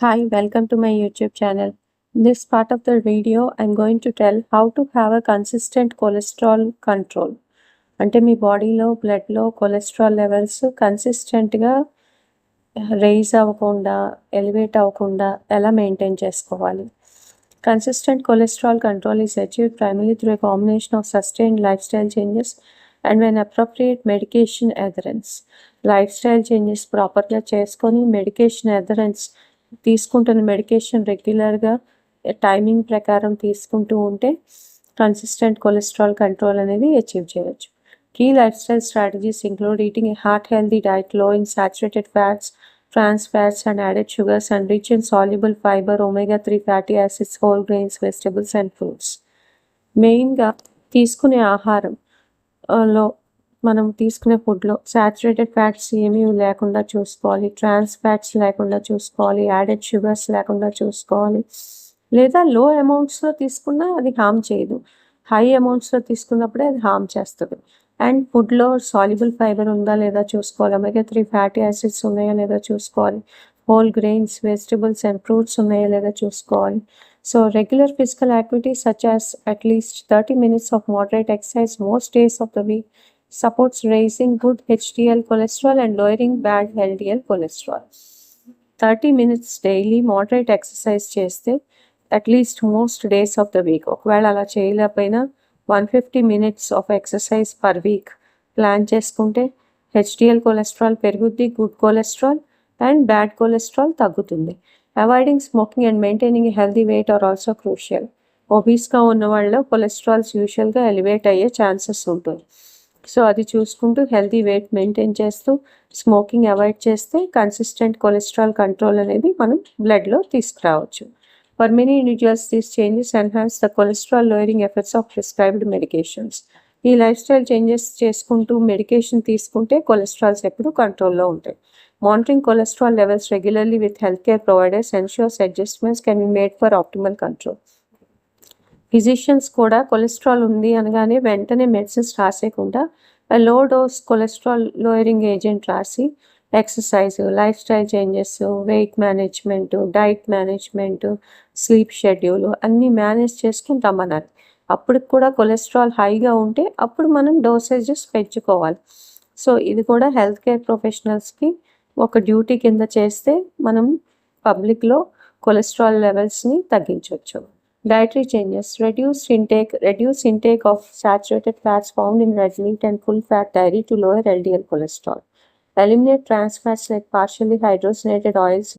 Hi, welcome to my YouTube channel. In this part of the video, I'm going to tell how to have a consistent cholesterol control. అంటే మీ బాడీలో బ్లడ్లో cholesterol levels కన్సిస్టెంట్గా rise అవ్వకుండా elevate అవ్వకుండా ఎలా maintain చేసుకోవాలి. Consistent cholesterol control is achieved primarily through a combination of sustained lifestyle changes and when appropriate medication adherence. Lifestyle changes ప్రాపర్గా చేసుకొని మెడికేషన్ అథరెన్స్ తీసుకుంటున్న మెడికేషన్ రెగ్యులర్గా టైమింగ్ ప్రకారం తీసుకుంటూ ఉంటే కన్సిస్టెంట్ కొలెస్ట్రాల్ కంట్రోల్ అనేది అచీవ్ చేయవచ్చు. Key lifestyle strategies include eating a heart-healthy diet low in saturated fats, trans fats and added sugars and rich in soluble fiber, omega-3 fatty acids, whole grains, vegetables and fruits. మెయిన్గా తీసుకునే ఆహారం లో మనం తీసుకునే ఫుడ్లో saturated fats ఏమీ లేకుండా చూసుకోవాలి, ట్రాన్స్ ఫ్యాట్స్ లేకుండా చూసుకోవాలి, యాడెడ్ షుగర్స్ లేకుండా చూసుకోవాలి. లేదా లో అమౌంట్స్లో తీసుకున్నా అది హామ్ చేయదు, హై అమౌంట్స్లో తీసుకున్నప్పుడే అది హామ్ చేస్తుంది. అండ్ ఫుడ్లో సాల్యుబుల్ ఫైబర్ ఉందా లేదా చూసుకోవాలి, omega-3 ఫ్యాటీ యాసిడ్స్ ఉన్నాయా లేదా చూసుకోవాలి, whole grains, vegetables and fruits ఉన్నాయా లేదా చూసుకోవాలి. So regular physical activities such as at least 30 minutes of moderate exercise most days of the week supports raising good HDL cholesterol and lowering bad LDL cholesterol. 30 minutes daily moderate exercise చేస్తే at least most days of the week, ఒకవేళ అలా చేయలేకపోయినా 150 minutes of exercise per week plan చేసుకుంటే HDL cholesterol పెరుగుద్ది, good cholesterol and bad cholesterol తగ్గుతుంది. Avoiding smoking and maintaining healthy weight are also crucial. ఒబీస్గా ఉన్న వాళ్ళలో కొలెస్ట్రాల్స్ యూజువల్గా ఎలివేట్ అయ్యే ఛాన్సెస్ ఉంటుంది. సో అది చూసుకుంటూ హెల్దీ వెయిట్ మెయింటైన్ చేస్తూ స్మోకింగ్ అవాయిడ్ చేస్తే కన్సిస్టెంట్ కొలెస్ట్రాల్ కంట్రోల్ అనేది మనం బ్లడ్లో తీసుకురావచ్చు. For many individuals, these changes enhance the cholesterol lowering effects of prescribed medications. ఈ లైఫ్ స్టైల్ చేంజెస్ చేసుకుంటూ మెడికేషన్ తీసుకుంటే కొలెస్ట్రాల్స్ ఎప్పుడు కంట్రోల్లో ఉంటాయి. Monitoring cholesterol levels regularly with health care providers ensures adjustments can be made for optimal control. Physicians కూడా cholesterol ఉంది అనగానే వెంటనే మెడిసిన్స్ రాసేయకుండా low dose cholesterol lowering agent రాసి exercise, lifestyle changes, weight management, diet management, sleep schedule అన్నీ manage చేసుకుని రమ్మన్నారు. అప్పుడు కూడా కొలెస్ట్రాల్ హైగా ఉంటే అప్పుడు మనం డోసేజెస్ పెంచుకోవాలి. సో ఇది కూడా హెల్త్ కేర్ ప్రొఫెషనల్స్కి ఒక డ్యూటీ కింద చేస్తే మనం పబ్లిక్లో కొలెస్ట్రాల్ లెవెల్స్ని తగ్గించవచ్చు. Dietary changes. Reduce intake of saturated fats found in red meat and full fat dairy to lower LDL cholesterol. Eliminate trans fats like partially hydrogenated oils